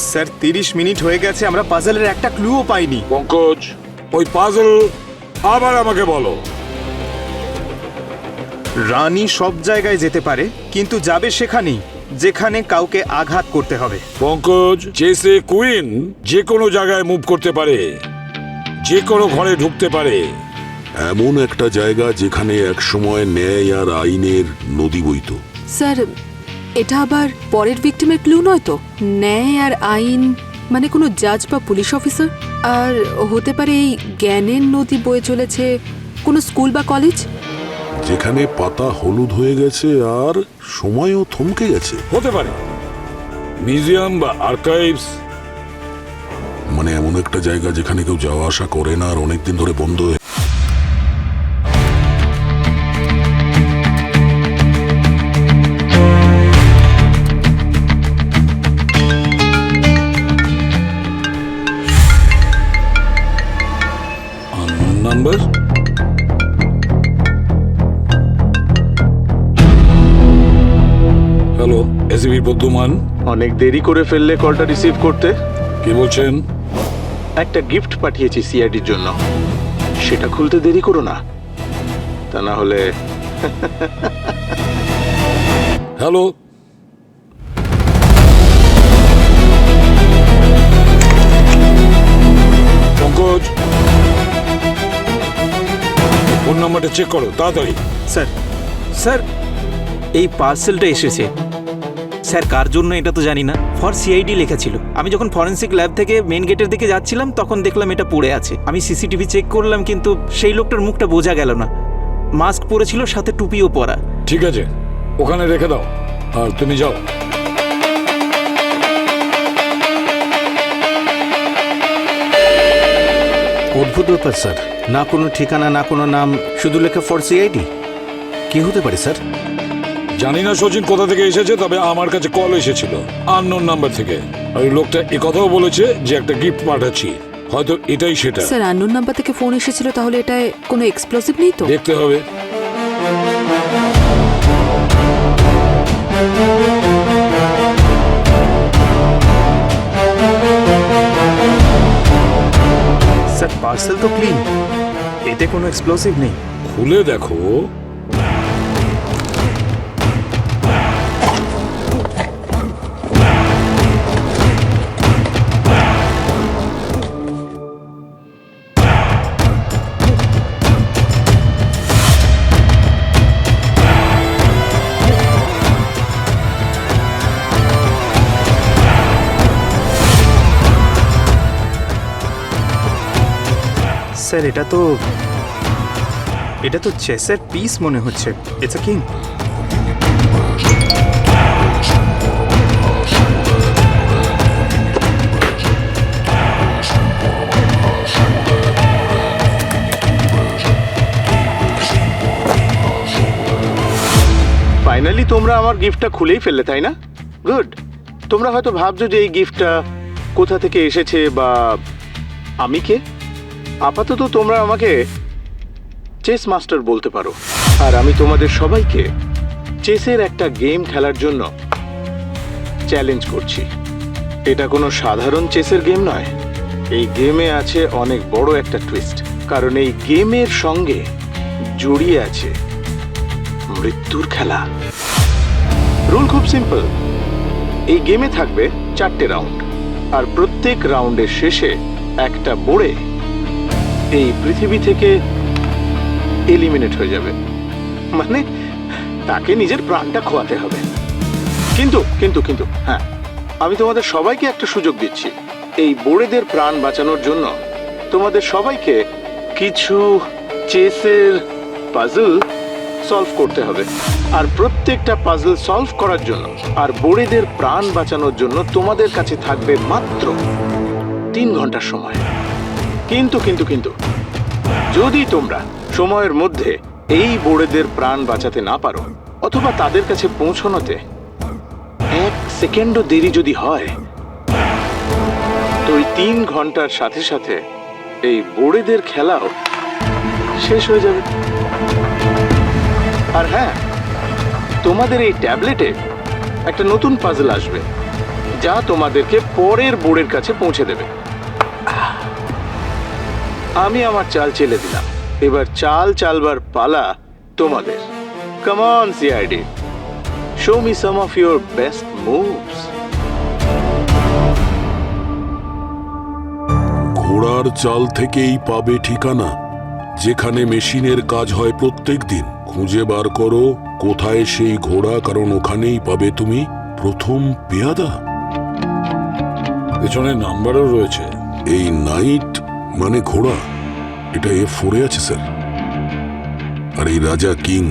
Sir 30 minute হয়ে গেছে, আমরা পাজলের একটা ক্লুও পাইনি। পঙ্কজ, ওই পাজল আবার আমাকে বলো। রানী সব জায়গায় যেতে পারে, কিন্তু যাবে সেখানেই যেখানে কাউকে আঘাত করতে হবে। পঙ্কজ, চেসে কুইন যে কোনো জায়গায় মুভ করতে পারে, যে কোনো ঘরে ঢুকতে পারে। এমন একটা জায়গা যেখানে একসময় ন্যায় আর আইনের নদী বইতো। স্যার, এটা আবার পরের ভিকটিমের ক্লু নয় তো? ন্যায় আর আইন মানে কোনো জাজ বা পুলিশ অফিসার? আর হতে পারে এই জ্ঞানের নদী বয়ে চলেছে কোনো স্কুল বা কলেজ, যেখানে পাতা হলুদ হয়ে গেছে আর সময়ও থমকে গেছে। হতে পারে মিউজিয়াম বা আর্কাইভস। মানে এমন একটা জায়গা যেখানে কেউ যাওয়া আসা করে না আর অনেকদিন ধরে বন্ধ হয়ে। Number hello, SB Bardhaman. অনেক দেরি করে ফেললে কলটা রিসিভ করতে। কি বলছেন? একটা গিফট পাঠিয়েছি সিআইডির জন্য, সেটা খুলতে দেরি করো না, তা না হলে। হ্যালো, পঙ্কজ, ফোন নাম্বারটা চেক করো তাড়াতাড়ি। স্যার, স্যার এই পার্সেলটা এসেছে। স্যার কার জন্য এটা তো জানি না, ফর সিআইডি লেখা ছিল। আমি যখন ফরেন্সিক ল্যাব থেকে মেন গেটের দিকে যাচ্ছিলাম তখন দেখলাম এটা পড়ে আছে। আমি সিসিটিভি চেক করলাম, কিন্তু সেই লোকটার মুখটা বোঝা গেল না। মাস্ক পরেছিল, সাথে টুপিও পরা। ঠিক আছে, ওখানে রেখে দাও আর তুমি যাও। অদ্ভুত ব্যাপার স্যার, না কোনো ঠিকানা না কোনো নাম, শুধু লেখা ফর সিআইডি। কি হতে পারে স্যার? জানি না সচিন কোথা থেকে এসেছে, তবে আমার কাছে কল এসেছিল আননোন নাম্বার থেকে। আর ওই লোকটা একথাও বলেছে যে একটা গিফট পাঠাচ্ছি, হয়তো এটাই সেটা। স্যার আননোন নাম্বার থেকে ফোন এসেছিল, তাহলে এটায় কোনো এক্সপ্লোসিভ নেই তো? দেখতে হবে। স্যার পার্সেল তো ক্লিন, এতে কোনো এক্সপ্লোসিভ নেই। খুলে দেখো। স্যার এটা তো চেসের পিস মনে হচ্ছে। It's a king. ফাইনালি তোমরা আমার গিফটটা খুলেই ফেললে, তাই না? গুড। তোমরা হয়তো ভাবছো যে এই গিফটটা কোথা থেকে এসেছে বা আমি কে। আপাতত তোমরা আমাকে চেস মাস্টার বলতে পারো। আর আমি তোমাদের সবাইকে চেসের একটা গেম খেলার জন্য চ্যালেঞ্জ করছি। এটা কোনো সাধারণ চেসের গেম নয়। এই গেমে আছে অনেক বড় একটা টুইস্ট, কারণ এই গেমের সঙ্গে জড়িয়ে আছে মৃত্যুর খেলা। রুল খুব সিম্পল। এই গেমে থাকবে 4টে রাউন্ড, আর প্রত্যেক রাউন্ডের শেষে একটা বোড়ে এই পৃথিবী থেকে এলিমিনেট হয়ে যাবে। মানে তাকে নিজের প্রাণটা খোয়াতে হবে। কিন্তু কিন্তু কিন্তু হ্যাঁ, আমি তোমাদের সবাইকে একটা সুযোগ দিচ্ছি। এই বোড়েদের প্রাণ বাঁচানোর জন্য তোমাদের সবাইকে কিছু চেসের পাজল সলভ করতে হবে। আর প্রত্যেকটা পাজল সলভ করার জন্য আর বোড়েদের প্রাণ বাঁচানোর জন্য তোমাদের কাছে থাকবে মাত্র 3 ঘন্টার সময়। কিন্তু কিন্তু কিন্তু যদি তোমরা সময়ের মধ্যে এই বোড়েদের প্রাণ বাঁচাতে না পারো, অথবা তাদের কাছে পৌঁছানোতে 1 সেকেন্ডও দেরি যদি হয়, তো ওই 3 ঘন্টার সাথে সাথে এই বোড়েদের খেলাও শেষ হয়ে যাবে। আর হ্যাঁ, তোমাদের এই ট্যাবলেটে একটা নতুন পাজল আসবে, যা তোমাদেরকে পরের বোর্ডের কাছে পৌঁছে দেবে। আমি আমার চাল চেলে দিলাম, এবার চাল চালবার পালা তোমাদের। Come on CID, show me some of your best moves. ঘোড়ার চাল থেকেই পাবে ঠিকানা, যেখানে মেশিনের কাজ হয় প্রত্যেক দিন। খুঁজে বার করো কোথায় সেই ঘোড়া, কারণ ওখানেই পাবে তুমি প্রথম পেয়াদা। পেছনে নাম্বারও রয়েছে। এই নাইট মানে ঘোড়া, এটা F4 আছে স্যার। আর এই রাজা কিং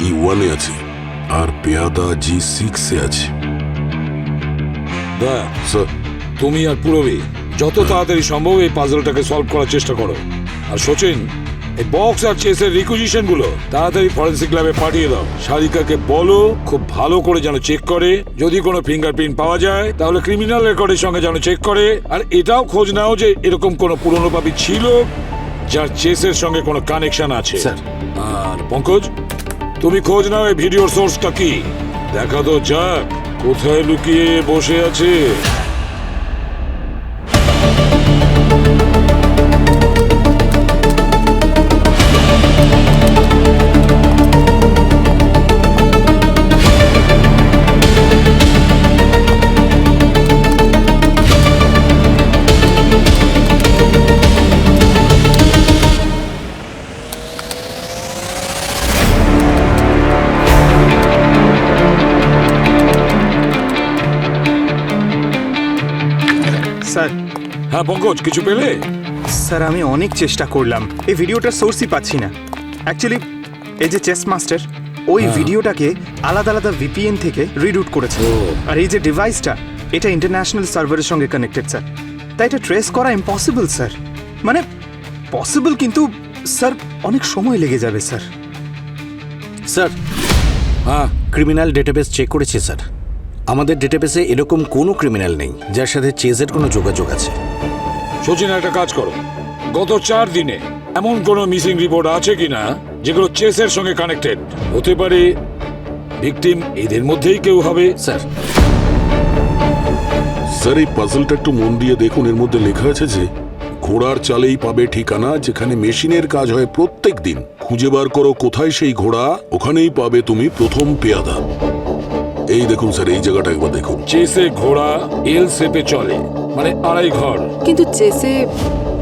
E1 আছে, আর পেয়াদা G6 আছে দা, স্যার। তুমি আর পুরবী যত তাড়াতাড়ি সম্ভব এই পাজলটাকে সলভ করার চেষ্টা করো। আর সচিন, এই বক্স আর চেসের রিকুইজিশন গুলো তাড়াতাড়ি ফরেন্সিক ল্যাবে পাঠিয়ে দাও। সারিকাকে বলো খুব ভালো করে যেন চেক করে, যদি কোনো ফিঙ্গারপ্রিন্ট পাওয়া যায় তাহলে ক্রিমিনাল রেকর্ডের সঙ্গে যেন চেক করে। আর এটাও খোঁজ নাও যে এরকম কোনো পুরনো পাপি ছিল যার চেসের সঙ্গে কোনো কানেকশন আছে। স্যার। আর পঙ্কজ, তুমি খোঁজ নাও এই ভিডিওর সোর্সটা কি, দেখা তো যাক কোথায় লুকিয়ে বসে আছে। স্যার, হ্যাঁ পঙ্কজ, কিছু পেলে? স্যার আমি অনেক চেষ্টা করলাম, এই ভিডিওটার সোর্সই পাচ্ছি না। অ্যাকচুয়ালি এই যে চেস মাস্টার ওই ভিডিওটাকে আলাদা আলাদা ভিপিএন থেকে রিরুট করেছে। আর এই যে ডিভাইসটা, এটা ইন্টারন্যাশনাল সার্ভারের সঙ্গে কানেক্টেড স্যার, তাই এটা ট্রেস করা ইম্পসিবল স্যার। মানে পসিবল, কিন্তু স্যার অনেক সময় লেগে যাবে স্যার। স্যার, হ্যাঁ, ক্রিমিনাল ডেটাবেস চেক করেছি স্যার। আমাদের ডেটাবেসে এরকম কোনো ক্রিমিনাল নেই যার সাথে চেজের কোনো যোগাযোগ আছে। সচিন একটা কাজ করো, গত 4 দিনে এমন কোনো মিসিং রিপোর্ট আছে কিনা যেগুলো চেসের সঙ্গে কানেক্টেড হতে পারে। ভিকটিম এদের মধ্যেই কেউ হবে। স্যার, স্যার এই পাজলটা একটু মন দিয়ে দেখুন, এর মধ্যে লেখা আছে যে ঘোড়ার চালেই পাবে ঠিকানা, যেখানে মেশিনের কাজ হয় প্রত্যেক দিন। খুঁজে বার করো কোথায় সেই ঘোড়া, ওখানেই পাবে তুমি প্রথম পেয়াদা। এই দেখুন স্যার, এই জায়গাটা একবার দেখুন। চেসে ঘোড়া এল শেপে চলে, মানে আড়াই ঘর। কিন্তু চেসে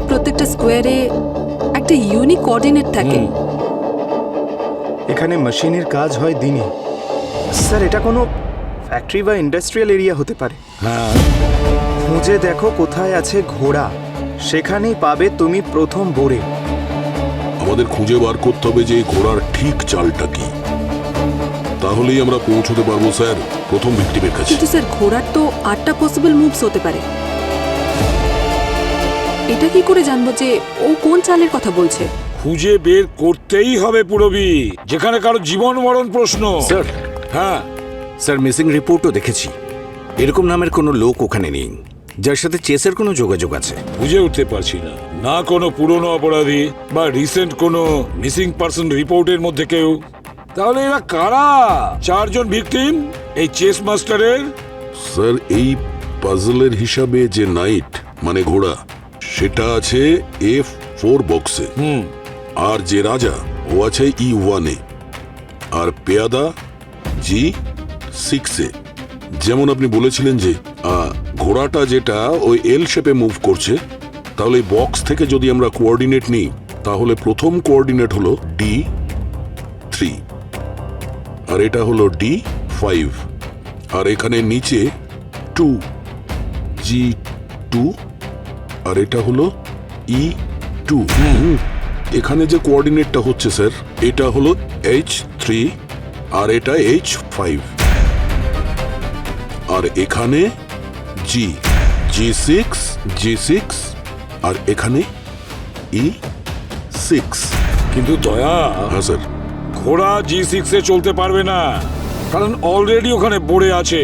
প্রত্যেকটা স্কোয়ারে একটা ইউনিক কোঅর্ডিনেট থাকে। এখানে মেশিনের কাজ হয় দিনে। স্যার এটা কোনো ফ্যাক্টরি বা ইন্ডাস্ট্রিয়াল এরিয়া হতে পারে। হ্যাঁ, খুঁজে দেখো কোথায় আছে ঘোড়া, সেখানেই পাবে তুমি প্রথম বোরে। আমাদের খুঁজে বার করতে হবে যে এই ঘোড়ার ঠিক চালটা কি, তাহলেই আমরা পৌঁছতে পারবো স্যার প্রথম ভিক্টিমের কাছে। কিন্তু স্যার ঘোড়ার তো 8টা পসিবল মুভস হতে পারে। এটা কি করে জানবো যে ও কোন চালের কথা বলছে? খুঁজে বের করতেই হবে পুরবী, যেখানে কারো জীবন মরণ প্রশ্ন। স্যার। হ্যাঁ স্যার, মিসিং রিপোর্টও দেখেছি। এরকম নামের কোনো লোক ওখানে নেই যার সাথে চেসের কোনো যোগাযোগ আছে। বুঝে উঠতে পারছি না, না কোনো পুরনো অপরাধী বা রিসেন্ট কোনো মিসিং পারসন রিপোর্টের মধ্যে কেউ। তাহলে এরা কারা? 4 জন ভিকটিম এই চেস মাস্টারের। স্যার এই পাজলের হিসাবে যে নাইট মানে ঘোড়া, সেটা আছে F4 বক্সে। আর যে রাজা ও আছে E1 এ, আর পেয়াদা G6 এ। যেমন আপনি বলেছিলেন যে ঘোড়াটা যেটা ওই এল শেপে মুভ করছে, তাহলে বক্স থেকে যদি আমরা কোঅর্ডিনেট নিই, তাহলে প্রথম কোঅর্ডিনেট হলো D3, আর এটা হলো D5, আর এখানে নিচে 2 G2, আর এটা হলো E2। এখানে যে কোঅর্ডিনেটটা হচ্ছে স্যার, এটা হলো H3 আর এটা H5, আর এখানে G6 আর এখানে E6। কিন্তু দয়া, হ্যাঁ স্যার। ঘোড়া G6 এ চলতে পারবে না, কারণ অলরেডি ওখানে পড়ে আছে।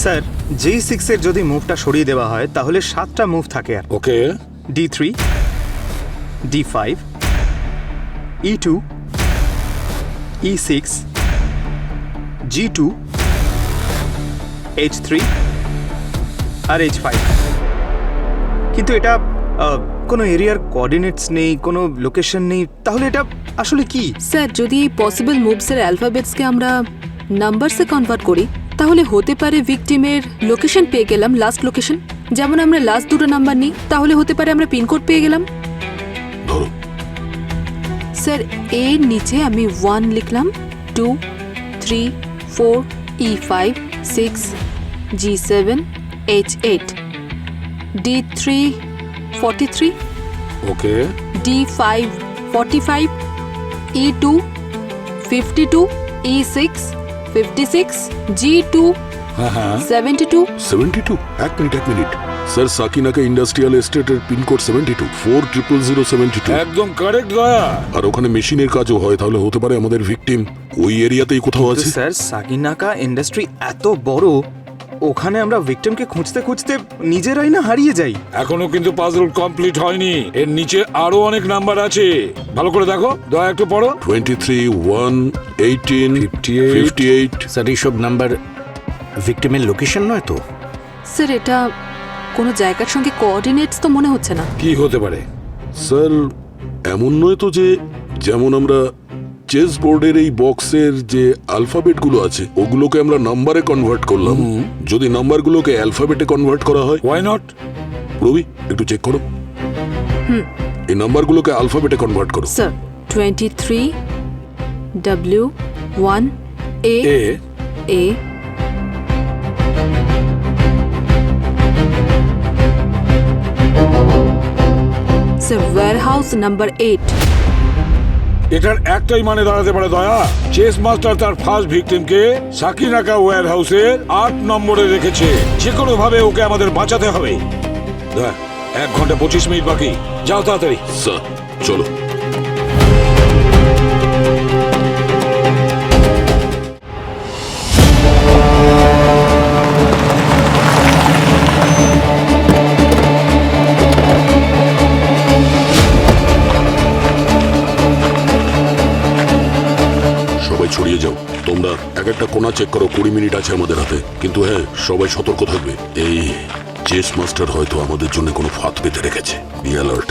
স্যার G6 এর যদি মুভটা সরিয়ে দেওয়া হয় তাহলে 7টা মুভ থাকে। আর ওকে, D3, D5, E2, E6, G2, H3, আর H5। কিন্তু এটা কোনো এরিয়ার কোঅর্ডিনেটস নেই, কোনো লোকেশন নেই, তাহলে এটা আসলে কি? স্যার যদি এই পসিবল মুভসের অ্যালফাবেটসকে আমরা নাম্বারসে কনভার্ট করি তাহলে হতে পারে ভিকটিমের লোকেশন পেয়ে গেলাম, লাস্ট লোকেশন। যেমন আমরা লাস্ট দুটো নাম্বার নিই, তাহলে হতে পারে আমরা পিনকোড পেয়ে গেলাম। ধরো স্যার এর নিচে আমি 1 লিখলাম, 2, 3, 4, E5, 6, G7, H8, D3, 43, ওকে, D5, 45, E2, 52, E6, 56, G2, হ্যাঁ হ্যাঁ 72, 72। এক মিনিট স্যার, সাকিনাকা ইন্ডাস্ট্রিয়াল এস্টেটের পিনকোড 72, 400072। একদম কারেক্ট দয়া। আর ওখানে মেশিনের কাজও হয়, তাহলে হতে পারে আমাদের ভিকটিম ওই এরিয়াতেই কোথাও কিন্তু আছে। স্যার সাগিনাকা ইন্ডাস্ট্রি এত বড়, ওখানে আমরা ভিকটিমকে খুঁজতে খুঁজতে নিজেরাই না হারিয়ে যাই। এখনো কিন্তু পাজল কমপ্লিট হয়নি, এর নিচে আরো অনেক নাম্বার আছে। ভালো করে দেখো, দয়া একটু পড়ো। 23, 1, 18, 58। স্যার এইসব নাম্বার ভিকটিমের লোকেশন নয় তো? স্যার এটা কোনো জায়গার সঙ্গে কোঅর্ডিনেটস তো মনে হচ্ছে না। কি হতে পারে? স্যার এমন নয় তো যে, যেমন আমরা চেস বোর্ডের এই বক্সের যে অ্যালফাবেটগুলো আছে ওগুলোকে আমরা নাম্বারে কনভার্ট করলাম, যদি নাম্বারগুলোকে অ্যালফাবেটে কনভার্ট করা হয়। Why not? রবি একটু চেক করো, এই নাম্বারগুলোকে অ্যালফাবেটে কনভার্ট করো। Sir 23, W, 1, A, A A, sir warehouse number 8। এটার একটাই মানে দাঁড়াতে পারে দয়া, চেস মাস্টার তার ফার্স্ট ভিকটিমকে সাকিনাকা ওয়্যার হাউসের 8 নম্বরে রেখেছে। যে কোনো ভাবে ওকে আমাদের বাঁচাতে হবে। দয়া 1 ঘন্টা 25 মিনিট বাকি, যাও তাড়াতাড়ি। স্যার চলো। সবাই ছড়িয়ে যাও, তোমরা এক একটা কোণা চেক করো। 20 মিনিট আছে আমাদের হাতে, কিন্তু হ্যাঁ সবাই সতর্ক থাকবে। এই চেস মাস্টার হয়তো আমাদের জন্য কোনো ফাঁদ পেতে রেখেছে। Be alert.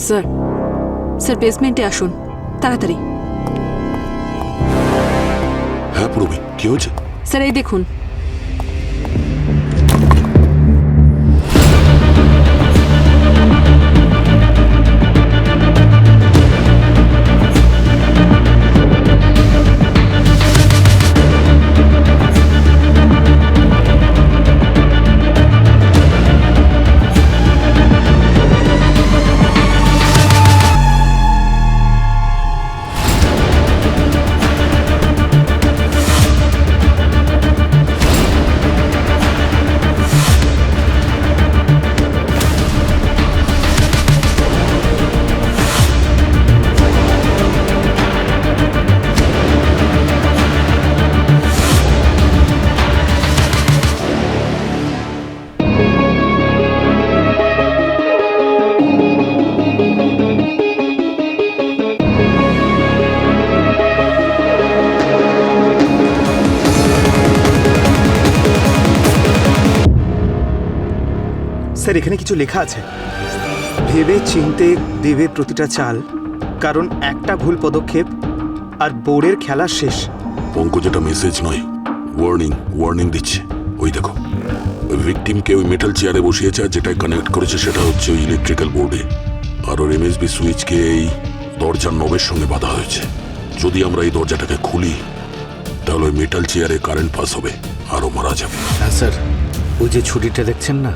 স্যার স্যার বেসমেন্টে আসুন তাড়াতাড়ি। হ্যাঁ প্রবি, কি হয়েছে? স্যার এই দেখুন, স্যার এখানে কিছু লেখা আছে, ভেবে চিনতে দেবে প্রতিটা চাল, কারণ একটা ভুল পদক্ষেপ আর বোর্ডের খেলা শেষ। পঙ্কজ, এটা মেসেজ নয়, ওয়ার্নিং দিচ্ছে। ওই দেখো, ওই ভিকটিমকে ওই মেটাল চেয়ারে বসিয়েছে, আর যেটা কানেক্ট করেছে সেটা হচ্ছে ওই ইলেকট্রিক্যাল বোর্ডে, আর ওর এমএসবি সুইচকে এই দরজার নবের সঙ্গে বাঁধা হয়েছে। যদি আমরা এই দরজাটাকে খুলি তাহলে ওই মেটাল চেয়ারে কারেন্ট পাস হবে, আরও মারা যাবে। হ্যাঁ স্যার, ওই যে ছুরিটা দেখছেন না,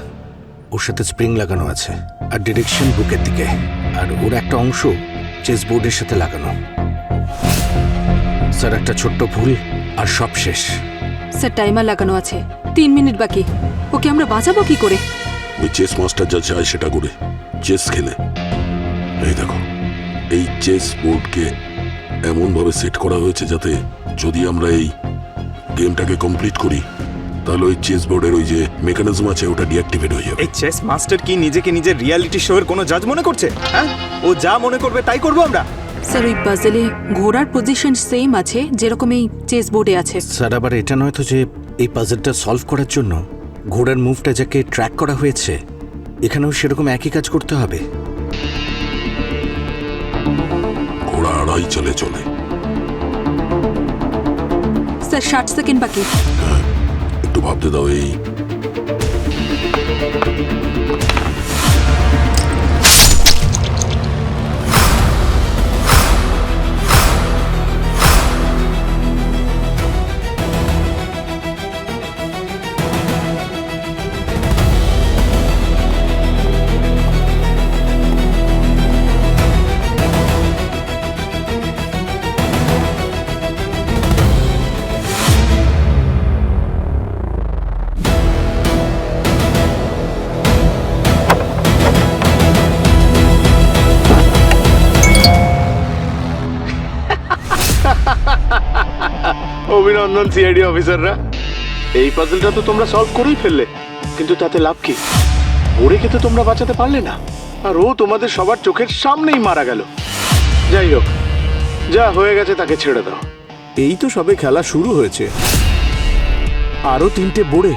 ওর সাথে স্প্রিং লাগানো আছে, আর ডিরেকশন বুকের দিকে, আর ওর একটা অংশ চেস বোর্ডের সাথে লাগানো। স্যার, একটা ছোট্ট ভুল আর সব শেষ। স্যার, টাইমার লাগানো আছে, 3 মিনিট বাকি। ওকে আমরা বাঁচাবো কি করে? ওই চেস মাস্টার যা চায় সেটা করে চেস খেলে। এই দেখো, এই চেস বোর্ডকে এমনভাবে সেট করা হয়েছে যাতে যদি আমরা এই গেমটাকে কমপ্লিট করি তাহলে ওই চেস বোর্ডের ওই যে মেকানিজম আছে ওটা ডিঅ্যাক্টিভেট হয়ে যাবে। এই চেস মাস্টার কি নিজেকে নিজের রিয়ালিটি শো এর কোনো জাজ মনে করছে? হ্যাঁ, ও যা মনে করবে তাই করবো আমরা। স্যার, ওই পাজলে ঘোড়ার পজিশন সেম আছে যেরকম এই চেস বোর্ডে আছে। স্যার, আবার এটা নয় তো যে এই পাজলটা সলভ করার জন্য ঘোড়ার মুভটা যাকে ট্র্যাক করা হয়েছে, এখানেও সেরকম একই কাজ করতে হবে? ঘোড়া আড়াই চলে চলে। স্যার, 60 সেকেন্ড বাকি। একটু ভাবতে দাও। এই অভিনন্দন সিআইডি অফিসাররা, এই পাজলটা তো তোমরা সলভ করেই ফেললে, কিন্তু তাতে লাভ কি? ওরেকে তো তোমরা বাঁচাতে পারলে না, আর ও তোমাদের সবার চোখের সামনেই মারা গেল। যাই হোক, যা হয়ে গেছে তাকে ছেড়ে দাও। এই তো সবে খেলা শুরু হয়েছে, আরো 3টে বোর্ডে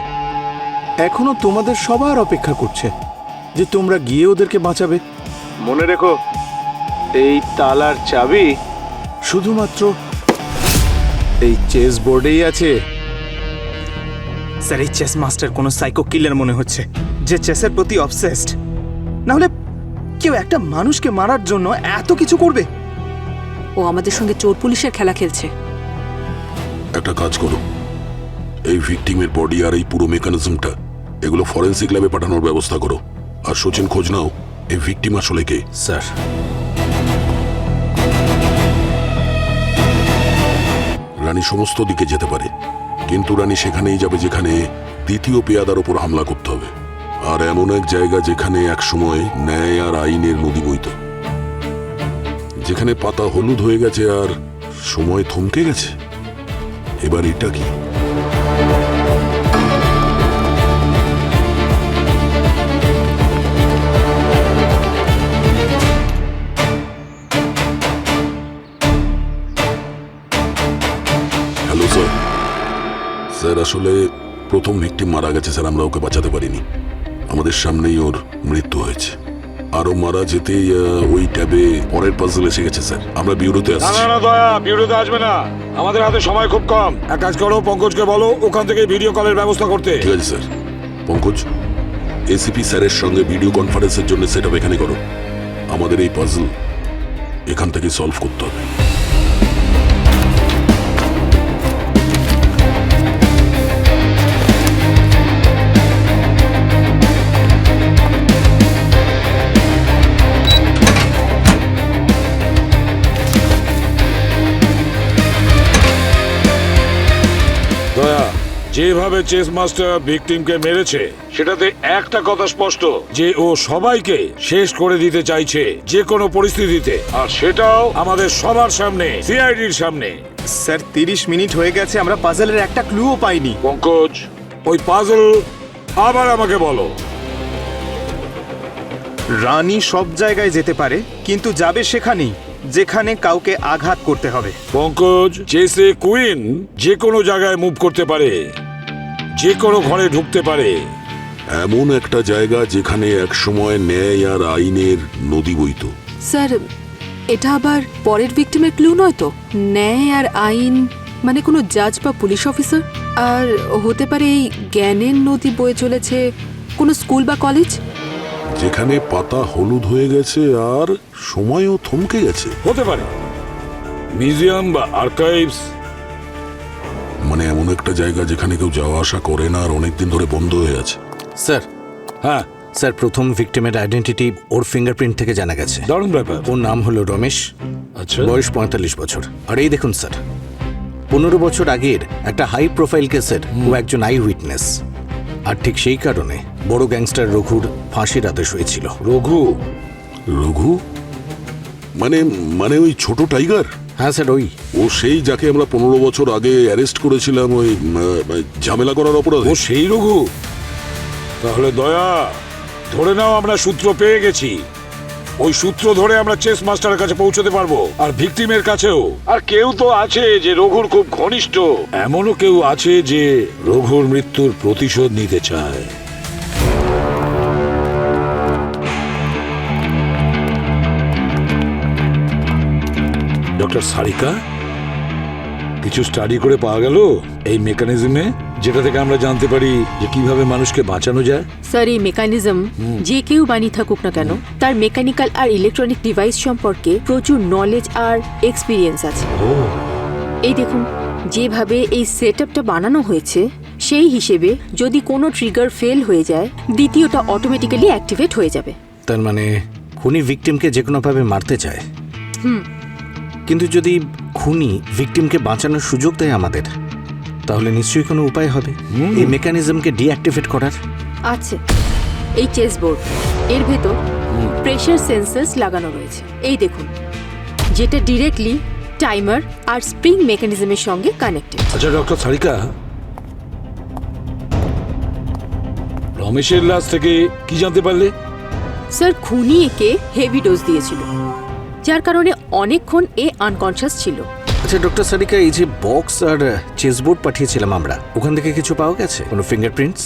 এখনো তোমাদের সবার অপেক্ষা করছে যে তোমরা গিয়ে ওদেরকে বাঁচাবে। মনে রেখো, এই তালার চাবি শুধুমাত্র এই চেস বোর্ডেই আছে। স্যার, এই চেস মাস্টার কোনো সাইকো কিলার মনে হচ্ছে, যে চেসের প্রতি অবসেসড। না হলে কেউ একটা মানুষকে মারার জন্য এত কিছু করবে? ও আমাদের সঙ্গে চোর পুলিশের খেলা খেলছে। একটা কাজ করো, এই ভিকটিমের বডি আর এই পুরো মেকানিজমটা এগুলো ফরেন্সিক ল্যাবে পাঠানোর ব্যবস্থা করো। আর সচিন, খোঁজ নাও এই ভিকটিম আসলে কে। স্যার, রানী সমস্ত দিকে যেতে পারে, কিন্তু রানী সেখানেই যাবে যেখানে দ্বিতীয় পেয়াদার ওপর হামলা করতে হবে, আর এমন এক জায়গা যেখানে একসময় ন্যায় আর আইনের নদী বইত, যেখানে পাতা হলুদ হয়ে গেছে আর সময় থমকে গেছে। এবার এটা কি? Hello sir. স্যার, আসলে প্রথম ভিকটিম মারা গেছে স্যার, আমরা ওকে বাঁচাতে পারিনি, আমাদের সামনেই ওর মৃত্যু হয়েছে। আরো মারা যেতেই ওই ট্যাবে পরের পাজল এসে গেছে স্যার, আমরা বিউরোতে না আসছি। না না দয়া, বিউরোতে আসবে না, আমাদের হাতে সময় খুব কম। এক কাজ করো, পঙ্কজকে বলো ওখান থেকে ভিডিও কলের ব্যবস্থা করতে। ঠিক আছে স্যার। পঙ্কজ, এসিপি স্যারের সঙ্গে ভিডিও কনফারেন্সের জন্য সেট আপ এখানে করো। আমাদের এই পাজল এখান থেকে সলভ করতে হবে। দয়া, যেভাবে চেস মাস্টার ভিকটিমকে মেরেছে সেটাতে একটা কথা স্পষ্ট, যে ও সবাইকে শেষ করে দিতে চাইছে যে কোনো পরিস্থিতিতে, আর সেটাও আমাদের সবার সামনে, সিআইডির সামনে। স্যার, 30 মিনিট হয়ে গেছে, আমরা পাজলের একটা ক্লুও পাইনি। পঙ্কজ, ওই পাজল আবার আমাকে বলো। রানী সব জায়গায় যেতে পারে, কিন্তু যাবে সেখানেই যেখানে কাউকে আঘাত করতে হবে। পঙ্কজ, চেসে কুইন যে কোনো জায়গায় মুভ করতে পারে, যে কোনো ঘরে ঢুকতে পারে, এমন একটা জায়গা যেখানে একসময় ন্যায় আর আইনের নদী বইত। স্যার এটা আবার পরের ভিক্টিমের ক্লু নয় তো? ন্যায় আর আইন মানে কোনো জাজ বা পুলিশ অফিসার? আর হতে পারে এই জ্ঞানের নদী বয়ে চলেছে কোনো স্কুল বা কলেজ? যেখানে পাতা হলুদ হয়ে গেছে আর সময়ও থমকে গেছে। হতে পারে মিউজিয়াম বা আর্কাইভস। মানে এমন একটা জায়গা যেখানে কেউ যাওয়া আসা করে না আর অনেকদিন ধরে বন্ধ হয়ে আছে। স্যার হ্যাঁ, স্যার প্রথম ভিক্টিমের আইডেন্টিটি ওর ফিঙ্গারপ্রিন্ট থেকে জানা গেছে। দারুণ ব্যাপার। ওর নাম হলো রমেশ, আচ্ছা, বয়স 45 বছর। আর এই দেখুন স্যার, 15 বছর আগের একটা হাই প্রোফাইল কেসের ও একজন আই উইটনেস। আর ঠিক সেই কারণে বড় গ্যাংস্টার রঘুর ফাঁসির আদেশ হয়েছিল। রঘু? রঘু মানে মানে ওই ছোট টাইগার? হ্যাঁ স্যার, ওই। ও সেই যাকে আমরা 15 বছর আগে অ্যারেস্ট করেছিলাম ওই ঝামেলা করার অপরাধে? ও সেই রঘু? তাহলে দয়া, ধরে নাও আমরা সূত্র পেয়ে গেছি। ওই সূত্র ধরে আমরা চেস মাস্টারের কাছে পৌঁছতে পারবো, আর ভিকটিমের কাছেও। আর কেউ তো আছে যে রঘুর খুব ঘনিষ্ঠ। এমনও কেউ আছে যে রঘুর মৃত্যুর প্রতিশোধ নিতে চায়। ডক্টর সারিকা, কিছু স্টাডি করে পাওয়া গেল এই মেকানিজমে, যেটা থেকে আমরা জানতে পারি যে কিভাবে মানুষকে বাঁচানো যায়। স্যার এই মেকানিজম যে কেউ বানিয়ে থাকুক না কেন, তার মেকানিক্যাল আর ইলেকট্রনিক ডিভাইস সম্পর্কে প্রচুর নলেজ আর এক্সপিরিয়েন্স আছে। এই দেখুন, যেভাবে এই সেটআপটা বানানো হয়েছে সেই হিসেবে যদি কোনো ট্রিগার ফেল হয়ে যায়, দ্বিতীয়টা অটোমেটিক্যালি অ্যাক্টিভেট হয়ে যাবে। তার মানে খুনি ভিকটিমকে যে কোনোভাবে মারতে চায়। কিন্তু যদি খুনি ভিকটিমকে বাঁচানোর সুযোগ দেয় আমাদের, তাহলে নিশ্চয়ই কোনো উপায় হবে এই মেকানিজমকে ডিঅ্যাক্টিভেট করার। আছে এই চেস বোর্ড, এর ভেতর প্রেসার সেন্সার্স লাগানো রয়েছে। এই দেখুন, যেটা ডিরেক্টলি টাইমার আর স্প্রিং মেকানিজমের সঙ্গে কানেক্টেড। আচ্ছা ডক্টর সারিকা, রমেশের লাশ থেকে কি জানতে পারলে? স্যার খুনি একে হেভি ডোজ দিয়েছিল, যার কারণে অনেকক্ষণ এ আনকনশাস ছিল। আচ্ছা ডক্টর সারিকা, এই যে বক্স আর চেসবোর্ড পাঠিয়েছিলাম আমরা, ওখান থেকে কিছু পাওয়া গেছে? কোনো ফিঙ্গারপ্রিন্টস?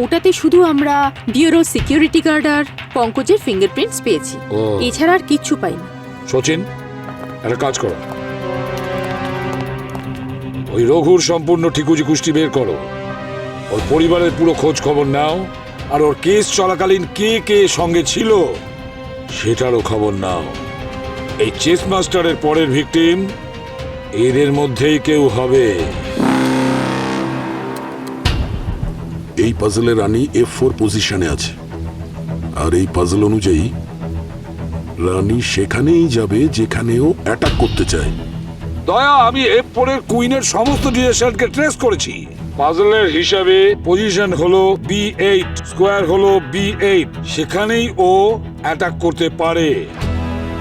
ওটাতে শুধু আমরা বিউরো সিকিউরিটি গার্ড আর পঙ্কজের ফিঙ্গারপ্রিন্টস পেয়েছি, এছাড়া আর কিচ্ছু পাইনি। সচিন, একটা কাজ করো, ওই রঘুর সম্পূর্ণ ঠিকুজি কুষ্টি বের করো, ওর পরিবারের পুরো খোঁজ খবর নাও, আর ওর কেস চলাকালীন কে কে সঙ্গে ছিল সেটারও খবর নাও। এই চেস মাস্টারের পরের ভিকটিম এদের মধ্যেই কেউ হবে। এই পাজলের রানী F4 পজিশনে আছে, আর এই পাজল অনুযায়ী রানী সেখানেই যাবে যেখানেও অ্যাটাক করতে চায়। দয়া, আমি F4 এর কুইনের সমস্ত ডিরেকশনকে ট্রেস করেছি। পাজলের হিসাবে পজিশন হলো B8, স্কোয়ার হলো B8, সেখানেই ও অ্যাটাক করতে পারে,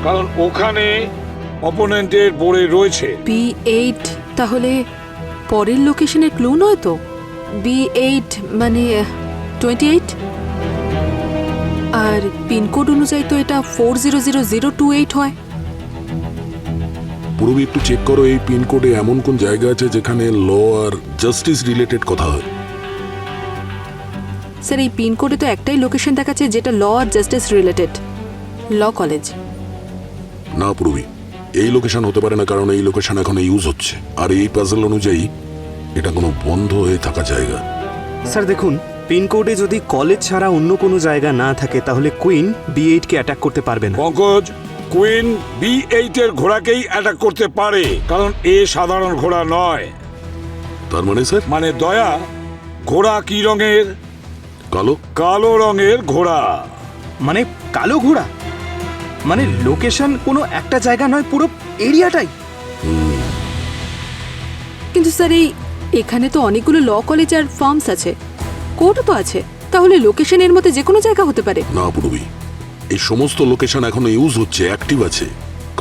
কারণ ওখানে অপোনেন্টের বোর্ডে রয়েছে। B8 তাহলে পরের লোকেশনের ক্লু নয় তো? B8 মানে 28, আর পিনকোড অনুযায়ী তো এটা 400028 হয়। পুরবি একটু চেক করো এই পিনকোডে এমন কোন জায়গা আছে যেখানে ল আর জাস্টিস রিলেটেড কথা হয়। স্যার এই পিনকোডে তো একটাই লোকেশন দেখাচ্ছে যেটা ল আর জাস্টিস রিলেটেড, ল কলেজ। না পুরবি, এই লোকেশন হতে পারে না, কারণ এই লোকেশন এখন ইউজ হচ্ছে, আর এই পাজল অনুযায়ী এটা কোনো বন্ধ হয়ে থাকা জায়গা। স্যার দেখুন, পিনকোডে যদি কলেজ ছাড়া অন্য কোনো জায়গা না থাকে তাহলে কুইন B8 কে অ্যাটাক করতে পারবে না। পঙ্কজ, কুইন B8 এর ঘোড়াকেই অ্যাটাক করতে পারে, কারণ এ সাধারণ ঘোড়া নয়। তার মানে স্যার? মানে দয়া, ঘোড়া কি রঙের? কালো। কালো রঙের ঘোড়া। মানে কালো ঘোড়া? মানে লোকেশন কোনো একটা জায়গা নয়, পুরো এরিয়াটাই। কিন্তু স্যার এখানে তো অনেকগুলো ল কলেজ আর ফার্মস আছে, কোর্টও তো আছে, তাহলে লোকেশনের মধ্যে যে কোনো জায়গা হতে পারে। না পুরবি, এই সমস্ত লোকেশন এখনো ইউজ হচ্ছে, অ্যাক্টিভ আছে।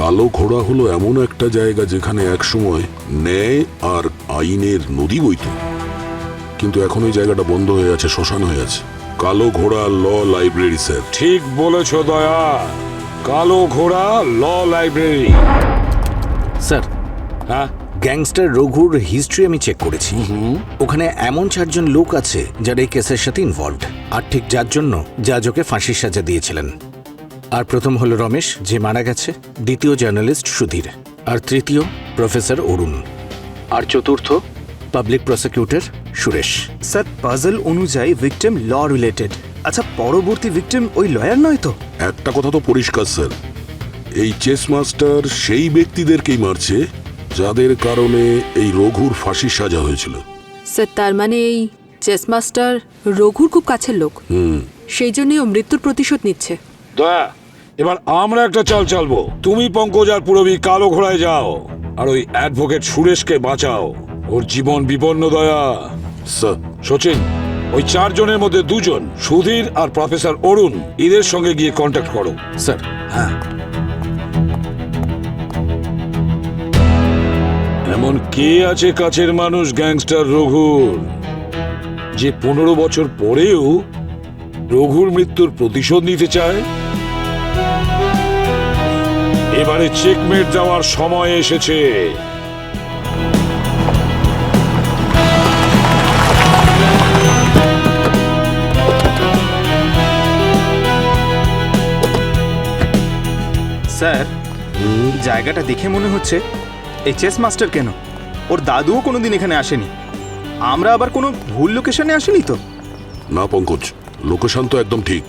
কালো ঘোড়া হলো এমন একটা জায়গা যেখানে একসময় ন্যায় আর আইনের নদী বইত, কিন্তু এখন ওই জায়গাটা বন্ধ হয়ে আছে, শ্মশান হয়ে আছে। কালো ঘোড়া ল লাইব্রেরি স্যার। ঠিক বলেছ দয়া, কালো ঘোড়া ল লাইব্রেরি। স্যার, হ্যাঁ, গ্যাংস্টার রঘুর হিস্ট্রি আমি চেক করেছি। ওখানে এমন 4 জন লোক আছে যারা এই কেসের সাথে ইনভলভড, আর ঠিক যার জন্য জাজ ওকে ফাঁসির সাজা দিয়েছিলেন। আর প্রথম হলো রমেশ, যে মারা গেছে, দ্বিতীয় জার্নালিস্ট সুধীর, আর তৃতীয় প্রফেসর অরুণ, আর চতুর্থ public prosecutor Suresh. Sir puzzle অনুযায়ী ভিকটিম ল রিলেটেড। আচ্ছা, পরবর্তী ভিকটিম ওই লয়ার নয় তো? একটা কথা তো পরিষ্কার স্যার, এই চেস মাস্টার সেই ব্যক্তিদেরকেই মারছে যাদের কারণে এই রঘুর ফাঁসির সাজা হয়েছিল। স্যার তার মানে এই চেস মাস্টার রঘুর খুব কাছের লোক, সেই জন্যই ও মৃত্যুর প্রতিশোধ নিচ্ছে। দয়া, এবার আমরা একটা চাল চালবো। তুমি পঙ্কজ আর পুরবী কালো ঘোড়ায় যাও, আর ওই অ্যাডভোকেট সুরেশকে বাঁচাও, ওর জীবন বিপন্ন। দয়া, স্যার সচিন, ওই 4 জনের মধ্যে 2 জন, সুধীর আর প্রফেসর অরুণ, এদের সঙ্গে গিয়ে কন্ট্যাক্ট করো। স্যার, হ্যাঁ। এমন কে আছে কাছের মানুষ গ্যাংস্টার রঘুর, যে 15 বছর পরেও রঘুর মৃত্যুর প্রতিশোধ নিতে চায়? এবারে চেকমেট দেওয়ার সময় এসেছে। স্যার, জায়গাটা দেখে মনে হচ্ছে এই চেস মাস্টার কেন, ওর দাদুও কোনোদিন এখানে আসেনি। আমরা আবার কোনো ভুল লোকেশনে আসেনি তো? না পঙ্কজ, লোকেশন তো একদম ঠিক।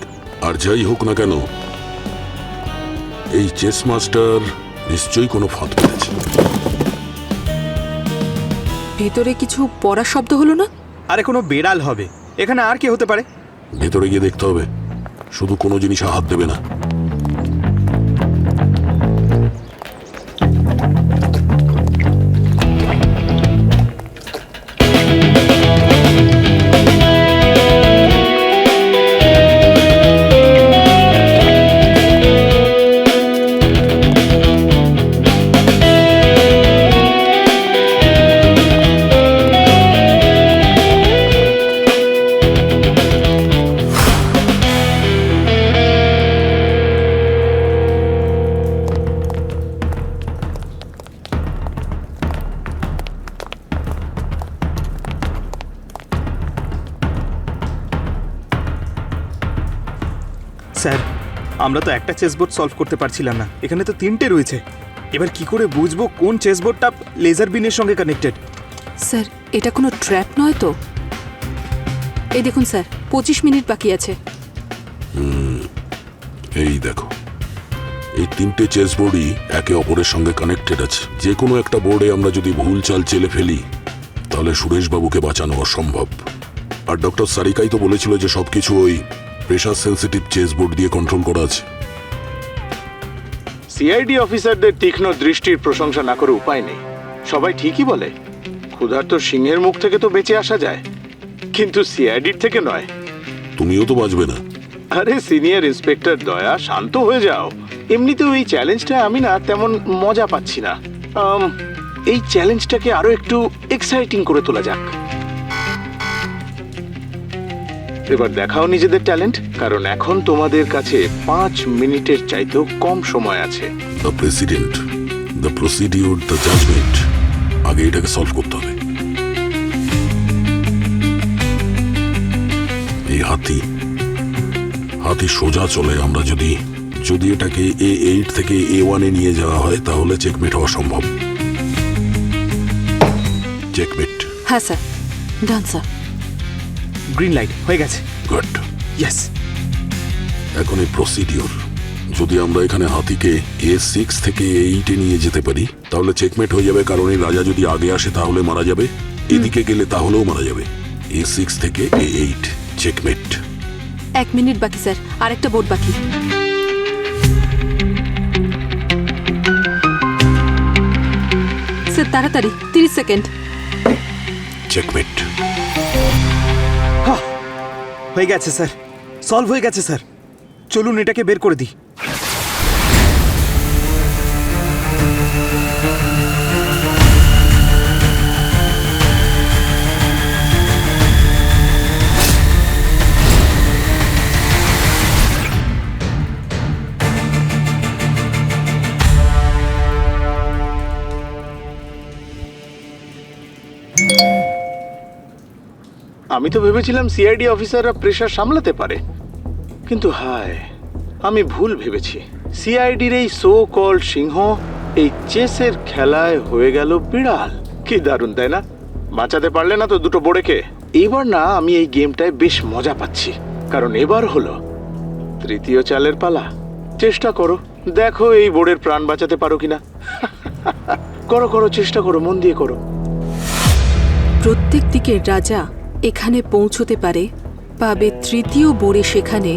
আর যাই হোক না কেন, এই চেস মাস্টার নিশ্চয়ই কোনো ফাঁদ পেয়েছে। ভেতরে কিছু পড়ার শব্দ হলো না? আরে কোনো বেড়াল হবে, এখানে আর কে হতে পারে? ভেতরে গিয়ে দেখতে হবে, শুধু কোনো জিনিসে হাত দেবে না। স্যার, আমরা তো একটা চেসবোর্ড সলভ করতে পারছিলাম না, এখানে তো 3টে রয়েছে। এবার কি করে বুঝবো কোন চেসবোর্ডটা লেজার বিনের সঙ্গে কানেক্টেড? স্যার এটা কোনো ট্র্যাপ নয় তো? এই দেখুন স্যার, 25 মিনিট বাকি আছে। এই দেখো, এই 3টে চেস বোর্ডই একে অপরের সঙ্গে কানেক্টেড আছে। যে কোনো একটা বোর্ডে আমরা যদি ভুল চাল চেলে ফেলি, তাহলে সুরেশবাবুকে বাঁচানো অসম্ভব। আর ডক্টর সারিকাই তো বলেছিল যে সবকিছু ওই প্রেশার সেন্সিটিভ চেস বোর্ড দিয়ে কন্ট্রোল করা আছে। সিআইডি অফিসারদের তীক্ষ্ণ দৃষ্টির প্রশংসা না করে উপায় নেই। সবাই ঠিকই বলে, ক্ষুধার্ত সিংহের মুখ থেকে তো বেঁচে আসা যায়, কিন্তু সিআইডির থেকে নয়। তুমিও তো বাঁচবে না। আরে সিনিয়র ইন্সপেক্টর দয়া, শান্ত হয়ে যাও। এমনিতেও এই চ্যালেঞ্জটা আমি না তেমন মজা পাচ্ছি না। এই চ্যালেঞ্জটাকে আরো একটু এক্সাইটিং করে তোলা যাক। এবার দেখাও নিজেদের ট্যালেন্ট, কারণ এখন তোমাদের কাছে 5 মিনিটের চাইতেও কম সময় আছে। The president, the procedure, the judgement, আগে এটাকে সলভ করতে হবে। এই হাতি সোজা চলে। আমরা যদি এটাকে A8 থেকে A1-এ নিয়ে যাওয়া হয়, তাহলে চেকমেট হওয়া সম্ভব। চেকমেট। হ্যাঁ sir, done sir. Green light হয়ে গেছে। গুড। ইয়েস। এখন এই প্রসিডিওর, যদি আমরা এখানে হাতিকে A6 থেকে A8-এ নিয়ে যেতে পারি, তাহলে চেকমেট হয়ে যাবে। কারণ এই রাজা যদি আগে আসে তাহলে মারা যাবে, এদিকে গেলে তাহলেও মারা যাবে। A6 থেকে A8, চেকমেট। 1 মিনিট বাকি স্যার, আরেকটা বোর্ড বাকি। স্যার তাড়াতাড়ি, 30 সেকেন্ড। চেকমেট। হয়ে গেছে স্যার, সলভ হয়ে গেছে স্যার। চলুন এটাকে বের করে দিই। আমি তো ভেবেছিলাম সিআইডি অফিসাররা প্রেশার সামলাতে পারে, কিন্তু হায়, আমি ভুল ভেবেছি। সিআইডির এই সো কল্ড সিংহ এই চেসের খেলায় হয়ে গেল বিড়াল। কি দারুণ, তাই না? বাঁচাতে পারলে না তো দুটো বোড়েকে। এবার না আমি এই গেমটায় বেশ মজা পাচ্ছি, কারণ এবার হলো তৃতীয় চালের পালা। চেষ্টা করো, দেখো এই বোর্ডের প্রাণ বাঁচাতে পারো কিনা। করো করো, চেষ্টা করো, মন দিয়ে করো। প্রত্যেক দিকের রাজা এখানে পৌঁছতে পারে, পাবে তৃতীয় বোড়ে সেখানে,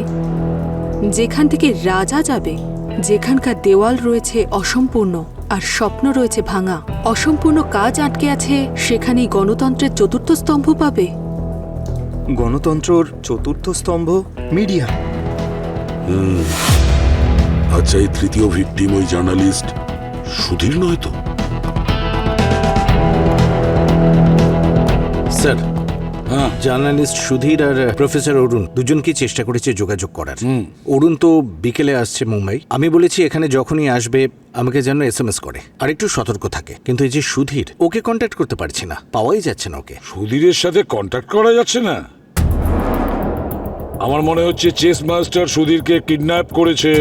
যেখান থেকে রাজা যাবে, যেখানকার দেওয়াল রয়েছে অসম্পূর্ণ আর স্বপ্ন রয়েছে ভাঙা, অসম্পূর্ণ কাজ আটকে আছে, সেখানেই গণতন্ত্রের চতুর্থ স্তম্ভ পাবে। গণতন্ত্রর চতুর্থ স্তম্ভ মিডিয়া। আচ্ছা, এই তৃতীয় ভিকটিম ওই জার্নালিস্ট সুধীর নয় তো? স্যার, হ্যাঁ, জার্নালিস্ট সুধীর আর প্রফেসর অরুণ দুজনকে চেষ্টা করেছে যোগাযোগ করার। অরুণ তো বিকেলে আসছে মুম্বাই। আমি বলেছি এখানে যখনই আসবে আমাকে যেন SMS করে আর একটু সতর্ক থাকে। কিন্তু এই যে সুধীর, ওকে কন্ট্যাক্ট করতে পারছি না, পাওয়াই যাচ্ছে না ওকে। সুধীরের সাথে কন্ট্যাক্ট করা যাচ্ছে না? আমার মনে হচ্ছে চেস মাস্টার সুধীরকে কিডন্যাপ করেছে।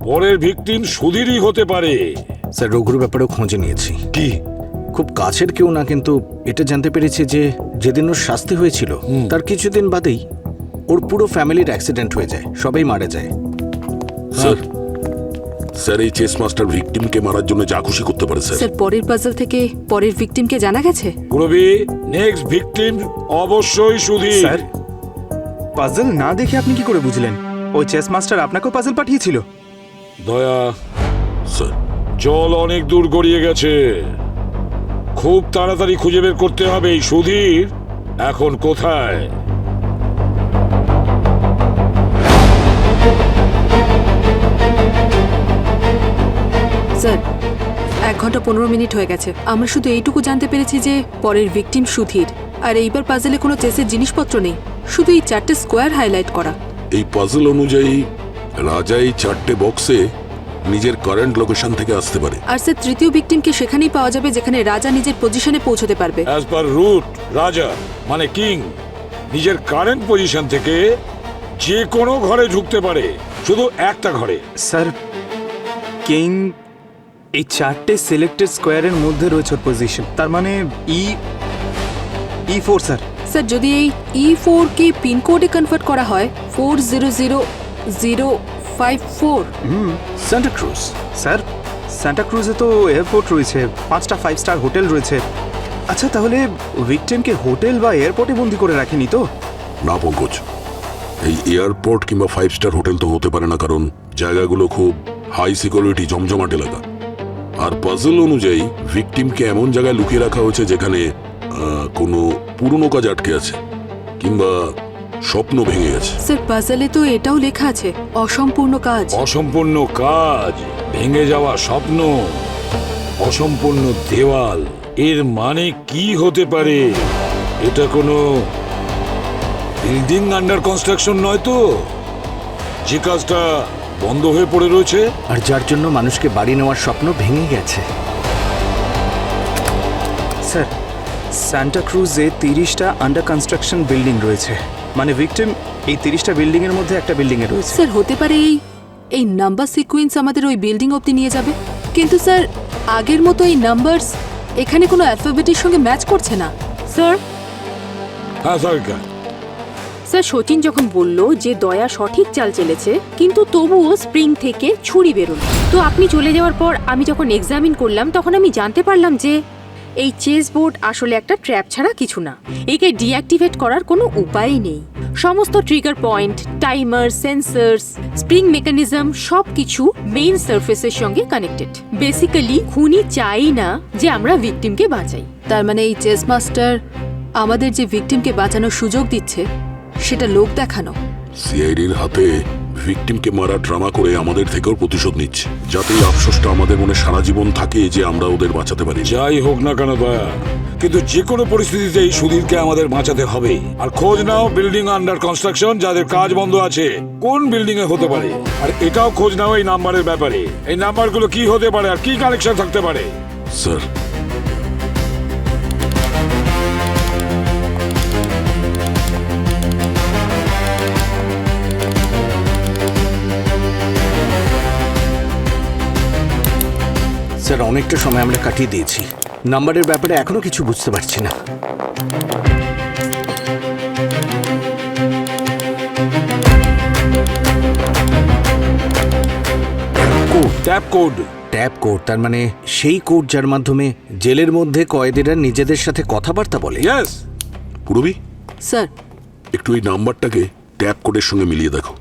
পরের ভিকটিম সুধীরই হতে পারে। স্যার, রঘুর ব্যাপারেও খোঁজে নিয়েছি। কি? খুব কাছের কেউ না, কিন্তু এটা জানতে পেরেছি যে যেদিন ওর শাস্তি হয়েছিল তার কিছুদিন বাদেই ওর পুরো ফ্যামিলির অ্যাক্সিডেন্ট হয়ে যায়, সবাই মারা যায়। স্যার, স্যার এই চেস মাস্টার ভিকটিমকে মারার জন্য যা খুশি করতে পারে স্যার। স্যার, পরের পাজল থেকে পরের ভিকটিমকে জানা গেছে? পুরবি, নেক্সট ভিকটিম অবশ্যই সুধীর। স্যার, পাজল না দেখে আপনি কি করে বুঝলেন? ওই চেস মাস্টার আপনাকেও পাজল পাঠিয়েছিল? দয়া, স্যার, জল অনেক দূর গড়িয়ে গেছে। খুব তাড়াতাড়ি খুঁজে বের করতে হবে এই সুধীর এখন কোথায়। স্যার, 1 ঘন্টা 15 মিনিট হয়ে গেছে। আমরা শুধু এইটুকু জানতে পেরেছি যে পরের ভিকটিম সুধীর, আর এইবার পাজলে কোনো চেসের জিনিসপত্র নেই, শুধু এই 4টে স্কোয়ার হাইলাইট করা। এই পাজল অনুযায়ী রাজা এই 4টে বক্সে নিজের কারেন্ট লোকেশন থেকে আসতে পারে। আর স্যার, তৃতীয় ভিকটিমকে সেখানেই পাওয়া যাবে যেখানে রাজা নিজের পজিশনে পৌঁছতে পারবে। অ্যাজ পার রুট, রাজা মানে কিং নিজের কারেন্ট পজিশন থেকে যে কোনো ঘরে ঢুকতে পারে, শুধু একটা ঘরে। স্যার, কিং এই 4টে সিলেক্টেড স্কোয়ারের মধ্যে রয়েছে ওর পজিশন। তার মানে E4 স্যার। স্যার, যদি এই E4 কে পিনকোডে কনভার্ট করা হয় 400054। সান্টা ক্রুজ। স্যার, সান্টা ক্রুজে তো এয়ারপোর্ট রয়েছে, 5টা 5 স্টার হোটেল রয়েছে। আচ্ছা, তাহলে ভিকটিমকে হোটেল বা এয়ারপোর্টে বন্দি করে রাখেনি তো? না পঙ্কজ, এই এয়ারপোর্ট কিংবা 5 স্টার হোটেল তো হতে পারে না, কারণ জায়গাগুলো খুব হাই সিকিউরিটি জমজমাট এলাকা। আর পাজল অনুযায়ী ভিকটিমকে এমন জায়গায় লুকিয়ে রাখা হয়েছে যেখানে কোনো পুরনো কাজ আটকে আছে কিংবা স্বপ্ন ভেঙে গেছে। স্যার, পাজলে তো এটাও লেখা আছে, অসম্পূর্ণ কাজ। অসম্পূর্ণ কাজ, ভেঙে যাওয়া স্বপ্ন, অসম্পূর্ণ দেওয়াল, এর মানে কি হতে পারে? এটা কোনো বিল্ডিং আন্ডার কনস্ট্রাকশন নয় তো, যে কাজটা বন্ধ হয়ে পড়ে রয়েছে আর যার জন্য মানুষকে বাড়ি নেওয়ার স্বপ্ন ভেঙে গেছে। স্যার, সান্টা ক্রুজে 30টা আন্ডার কনস্ট্রাকশন বিল্ডিং রয়েছে, মানে ভিকটিম এই 30টা বিল্ডিং এর মধ্যে একটা বিল্ডিং এ রয়েছে। স্যার, হতে পারে এই নাম্বার সিকোয়েন্স আমাদের ওই বিল্ডিং অবধি নিয়ে যাবে, কিন্তু স্যার আগের মতো এই নাম্বারস এখানে কোনো অ্যালফাবেটের সঙ্গে ম্যাচ করছে না। স্যার, হ্যাঁ সরকার, স্যার সচিন যখন বলল যে দয়া সঠিক চাল চেলেছে, কিন্তু তবুও স্প্রিং থেকে ছুরি বেরোলো। তো আপনি চলে যাওয়ার পর আমি যখন এক্সামিন করলাম তখন আমি জানতে পারলাম যে এই চেস বোর্ড আসলে একটা ট্র্যাপ ছাড়া কিছু না। একে ডিঅ্যাক্টিভেট করার কোনো উপায়ই নেই। সমস্ত trigger point, timer, sensors, spring mechanism সব কিছু মেইন সারফেসের সঙ্গে কানেক্টেড। বেসিক্যালি খুনি চাই না যে আমরা ভিকটিমকে বাঁচাই। তার মানে এই চেস মাস্টার আমাদের যে ভিকটিমকে বাঁচানোর সুযোগ দিচ্ছে সেটা লোক দেখানো। সিআইডির হাতে ভিকটিমকে মারা ড্রামা করে আমাদের থেকেও প্রতিশোধ নিচ্ছে, যাতে এই আফসোসটা আমাদের মনে সারা জীবন থাকে যে আমরা ওদের বাঁচাতে পারি। যাই হোক না কেন দয়া, কিন্তু যে কোনো পরিস্থিতিতে এই সুধীরকে আমাদের বাঁচাতে হবে। আর খোঁজ নাও বিল্ডিং আন্ডার কনস্ট্রাকশন যাদের কাজ বন্ধ আছে কোন বিল্ডিং এ হতে পারে, আর এটাও খোঁজ নাও এই নাম্বারের ব্যাপারে, এই নাম্বারগুলো কি হতে পারে আর কি কানেকশন থাকতে পারে। স্যার, স্যার অনেকটা সময় আমরা কাটিয়ে দিয়েছি, নাম্বারের ব্যাপারে এখনো কিছু বুঝতে পারছি না। Tap code. ট্যাপ কোড, তার মানে সেই কোড যার মাধ্যমে জেলের মধ্যে কয়েদিরা নিজেদের সাথে কথাবার্তা বলে। ইয়েস। পুরবি, স্যার একটু এই নাম্বারটাকে ট্যাপ কোডের সঙ্গে মিলিয়ে দেখো।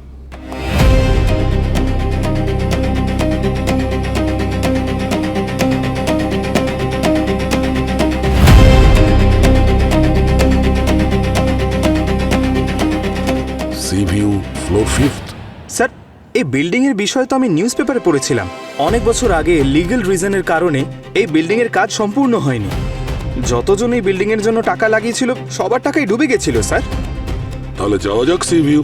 C view floor fifth. Sir এই বিল্ডিং এর বিষয়ে তো আমি নিউজ পেপারে পড়েছিলাম। অনেক বছর আগে লিগ্যাল রিজনের কারণে এই বিল্ডিং এর কাজ সম্পূর্ণ হয়নি। যতজন এই বিল্ডিং এর জন্য টাকা লাগিয়েছিল সবার টাকাই ডুবে গেছিল স্যার। তাহলে যাওয়া যাক সি ভিউ।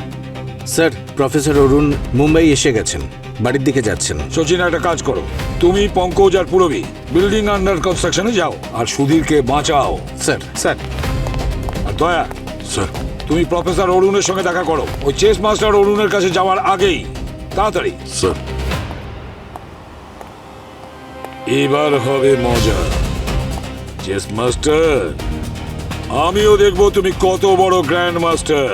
স্যার প্রফেসর অরুণ মুম্বাই এসে গেছেন, বাড়ির দিকে যাচ্ছেন। সচিন একটা কাজ করো, তুমি পঙ্কজ আর পুরবী বিল্ডিং আন্ডার কনস্ট্রাকশনে যাও আর সুধীরকে বাঁচাও। স্যার স্যার আর দয়া, স্যার, তুমি প্রফেসর অরুণের সঙ্গে দেখা করো ওই চেস মাস্টার অরুণের কাছে যাওয়ার আগেই, তাড়াতাড়ি। স্যার। এবার হবে মজা। চেস মাস্টার, আমিও দেখবো তুমি কত বড় গ্র্যান্ড মাস্টার।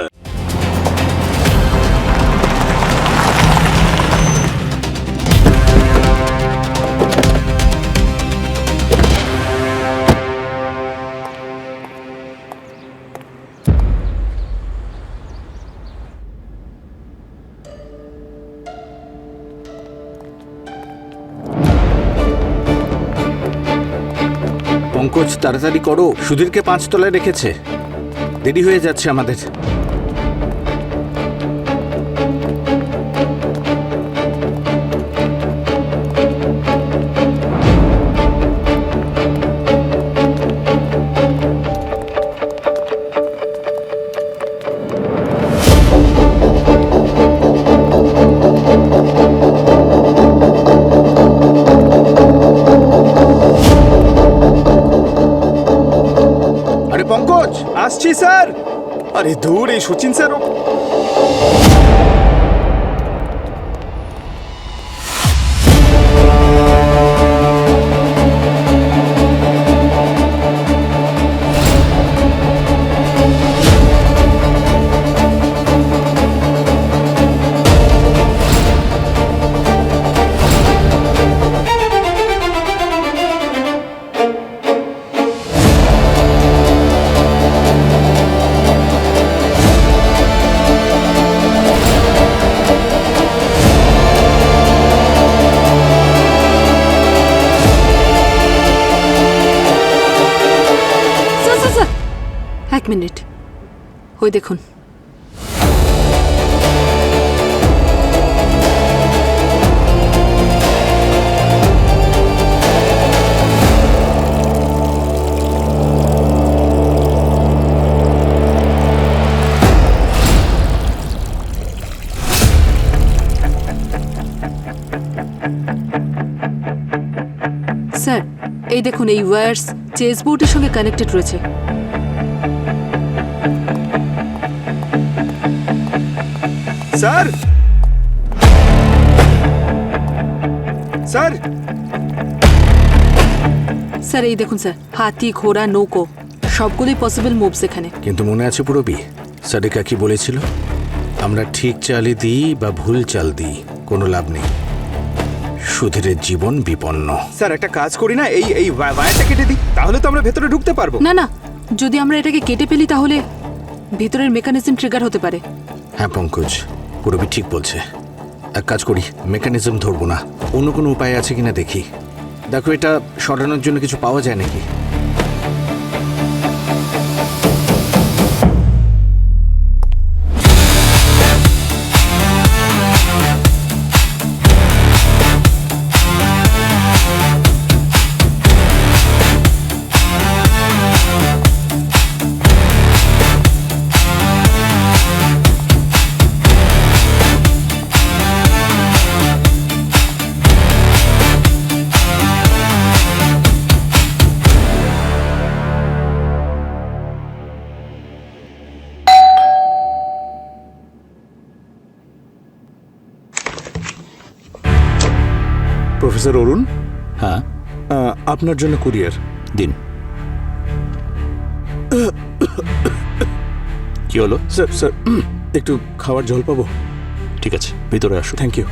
পঙ্কজ তাড়াতাড়ি করো, সুধীরকে 5 তলায় রেখেছে, দেরি হয়ে যাচ্ছে আমাদের। আরে পঙ্কজ আসছি স্যার। আরে দূর, এই Sachin sir. Sir sir sir, 1 minute, ওই দেখুন। স্যার এই দেখুন, এই ওয়্যারস চেস বোর্ডের সঙ্গে কানেক্টেড রয়েছে। স্যার স্যার স্যার এই দেখুন স্যার, হাতি, ঘোড়া, নৌকো সবগুলোই পসিবল মুভস এখানে। কিন্তু মনে আছে পুরবী, সাদিকা কি বলেছিল? আমরা ঠিক চালে দিই বা ভুল চাল দিই, কোনো লাভ নেই, সুধীরের জীবন বিপন্ন। স্যার একটা কাজ করি না, এই ওয়্যারটা কেটে দিই, তাহলে তো আমরা ভেতরে ঢুকতে পারবো। না না, যদি আমরা এটাকে কেটে ফেলি তাহলে ভিতরের মেকানিজম ট্রিগার হতে পারে। হ্যাঁ পঙ্কজ, পুরবী ঠিক বলছে। এক কাজ করি, মেকানিজম ধরবো না, অন্য কোনো উপায় আছে কিনা দেখি। দেখো এটা সরানোর জন্য কিছু পাওয়া যায় নাকি। প্রফেসর অরুণ, হ্যাঁ আপনার জন্য কুরিয়ার দিন। কি হলো? স্যার স্যার একটু খাওয়ার জল পাবো? ঠিক আছে, ভিতরে আসো। Thank you.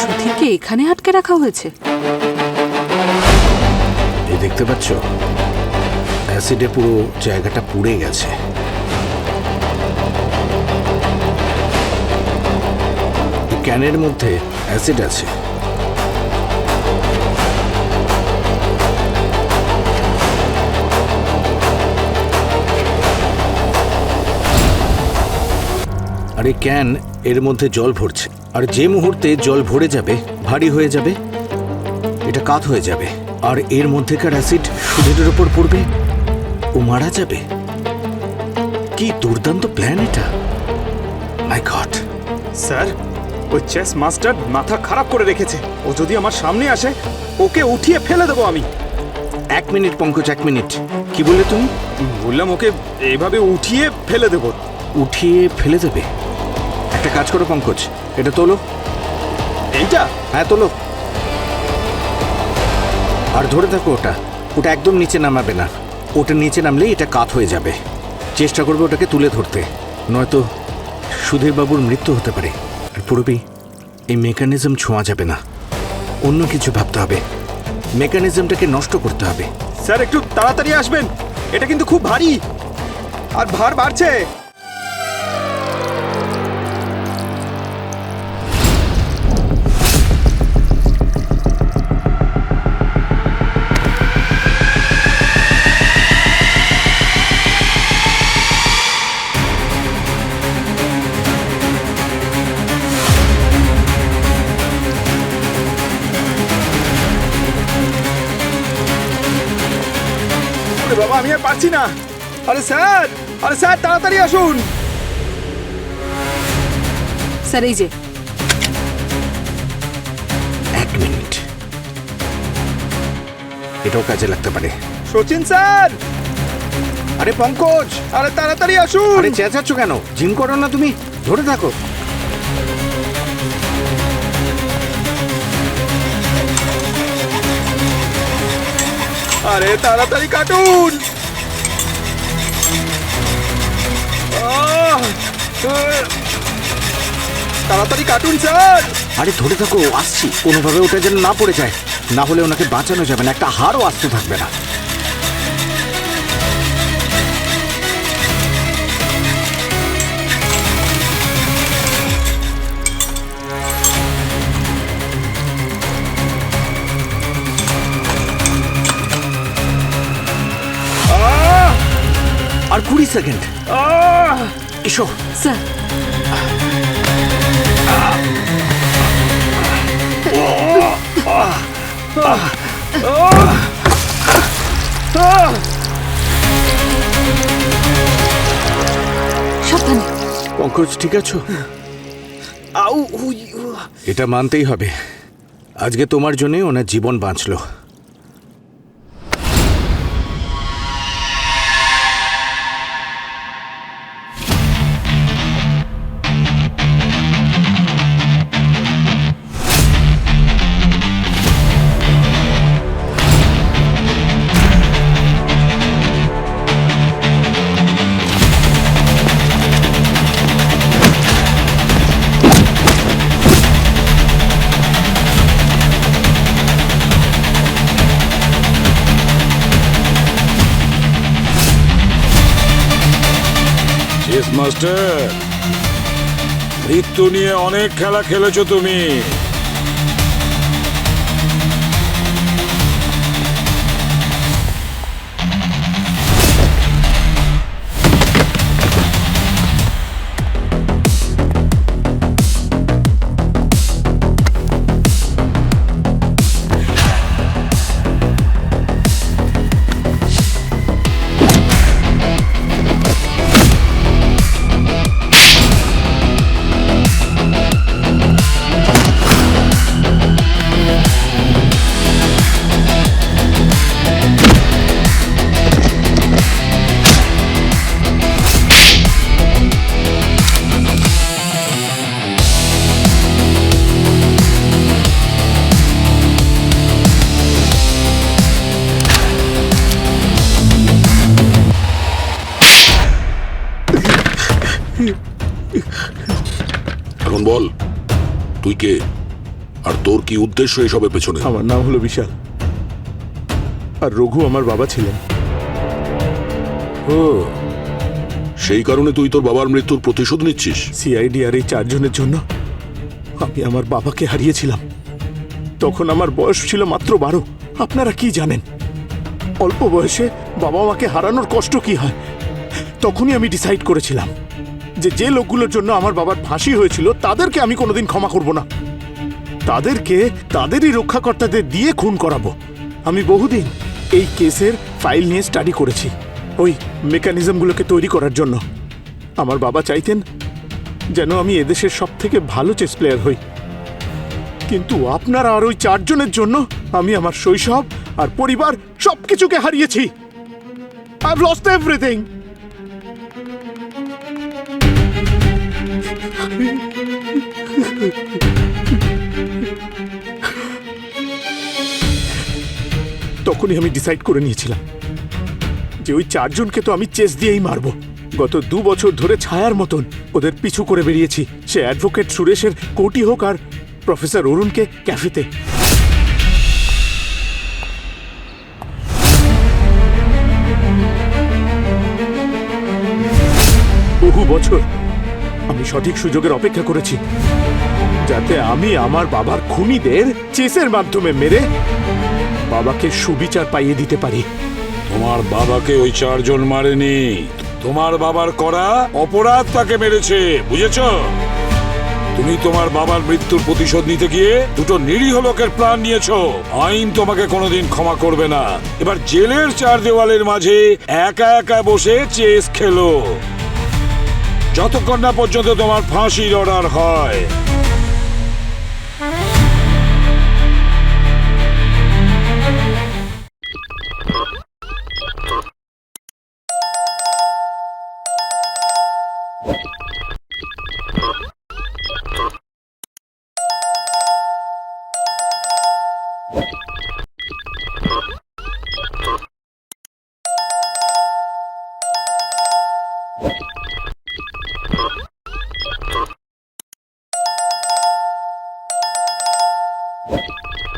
সুধীরকে এখানে আটকে রাখা হয়েছে? এই দেখতে পাচ্ছ, অ্যাসিডে পুরো জায়গাটা পুড়ে গেছে। এই ক্যানের মধ্যে অ্যাসিড আছে। আর এই ক্যান এর মধ্যে জল ভরছে, আর যে মুহূর্তে জল ভরে যাবে, ভারী হয়ে যাবে, এটা কাত হয়ে যাবে, আর এর মধ্যেকার অ্যাসিড সুধীরের ওপর পড়বে, ও মারা যাবে। কি দুর্দান্ত প্ল্যান এটা! মাই গড! স্যার, ওই চেস মাস্টার মাথা খারাপ করে রেখেছে। ও যদি আমার সামনে আসে, ওকে উঠিয়ে ফেলে দেবো আমি। 1 মিনিট পঙ্কজ, 1 মিনিট। কি বললে তুমি? বললাম ওকে এভাবে উঠিয়ে ফেলে দেবো। উঠিয়ে ফেলে দেবে? একটা কাজ করো পঙ্কজ, এটা তোলো। এইটা? হ্যাঁ, তোলো। আর ধরে থাকো ওটা, ওটা একদম নিচে নামাবে না। ওটা নিচে নামলেই এটা কাত হয়ে যাবে। চেষ্টা করবে ওটাকে তুলে ধরতে, নয়তো সুধীরবাবুর মৃত্যু হতে পারে। আর পুরবি, এই মেকানিজম ছোঁয়া যাবে না, অন্য কিছু ভাবতে হবে। মেকানিজমটাকে নষ্ট করতে হবে। স্যার, একটু তাড়াতাড়ি আসবেন, এটা কিন্তু খুব ভারী আর ভার বাড়ছে। ওরে বাবা, আমি আর পারছি না। আরে স্যার তাড়াতাড়ি আসুন। স্যার, এই যে 1 মিনিট, এটাও কাজে লাগতে পারে। সচিন স্যার, আরে পঙ্কজ, আরে তাড়াতাড়ি আসুন। আরে চেঁচাচ্ছ কেন? জিম করো না তুমি? ধরে থাকো। আরে তাড়াতাড়ি কাটুন। তাড়াতাড়ি কাটুন স্যার। আরে ধরে থাকো, আসছি। কোনোভাবে ওটা যেন না পড়ে যায়, না হলে ওনাকে বাঁচানো যাবে না, একটা হাড়ও আসতে থাকবে না। আর 20 সেকেন্ড। এসো। স্যার, সাবধানে। পঙ্কজ, ঠিক আছো? এটা মানতেই হবে, আজকে তোমার জন্যই ওনার জীবন বাঁচলো। চেস মাস্টার, মৃত্যু নিয়ে অনেক খেলা খেলেছো তুমি। এখন বল, তুই কে আর তোর কি উদ্দেশ্য এসবের পেছনে? আমার নাম হলো বিশাল, আর রঘু আমার বাবা ছিলেন। ও, সেই কারণে তুই তোর বাবার মৃত্যুর প্রতিশোধ নিচ্ছিস? সিআইডি আর এই 4 জনের জন্য আমি আমার বাবাকে হারিয়েছিলাম। তখন আমার বয়স ছিল মাত্র 12। আপনারা কি জানেন অল্প বয়সে বাবা মাকে হারানোর কষ্ট কি হয়? তখনই আমি ডিসাইড করেছিলাম যে যে লোকগুলোর জন্য আমার বাবার ফাঁসি হয়েছিল তাদেরকে আমি কোনোদিন ক্ষমা করব না। তাদেরকে তাদেরই রক্ষাকর্তাদের দিয়ে খুন করাবো। আমি বহুদিন এই কেসের ফাইল নিয়ে স্টাডি করেছি ওই মেকানিজমগুলোকে তৈরি করার জন্য। আমার বাবা চাইতেন যেন আমি এদেশের সব থেকে ভালো চেস প্লেয়ার হই, কিন্তু আপনারা আর ওই 4 জনের জন্য আমি আমার শৈশব আর পরিবার সবকিছুকে হারিয়েছি। I've lost everything. তখনই আমি ডিসাইড করে নিয়েছিলাম যে ওই 4 জনকে তো আমি চেস দিয়েই মারবো। গত 2 বছর ধরে ছায়ার মতন ওদের পিছু করে বেরিয়েছি, সে অ্যাডভোকেট সুরেশের কোর্টই হোক আর প্রফেসর অরুণকে ক্যাফেতে। বহু বছর আমি সঠিক সুযোগের অপেক্ষা করেছি যাতে আমি আমার বাবার খুনিদের চেসের মাধ্যমে মেরে বাবাকে সুবিচার পাইয়ে দিতে পারি। তোমার বাবাকে ওই 4 জন মারেনি, তোমার বাবার করা অপরাধ তাকে মেরেছে, বুঝেছো? তুমি তোমার বাবার মৃত্যুর প্রতিশোধ নিতে গিয়ে দুটো নিরীহ লোকের প্রাণ নিয়েছো। আইন তোমাকে কোনোদিন ক্ষমা করবে না। এবার জেলের 4 দেওয়ালের মাঝে একা একা বসে চেস খেলো যতক্ষণ না পর্যন্ত তোমার ফাঁসির অর্ডার হয়।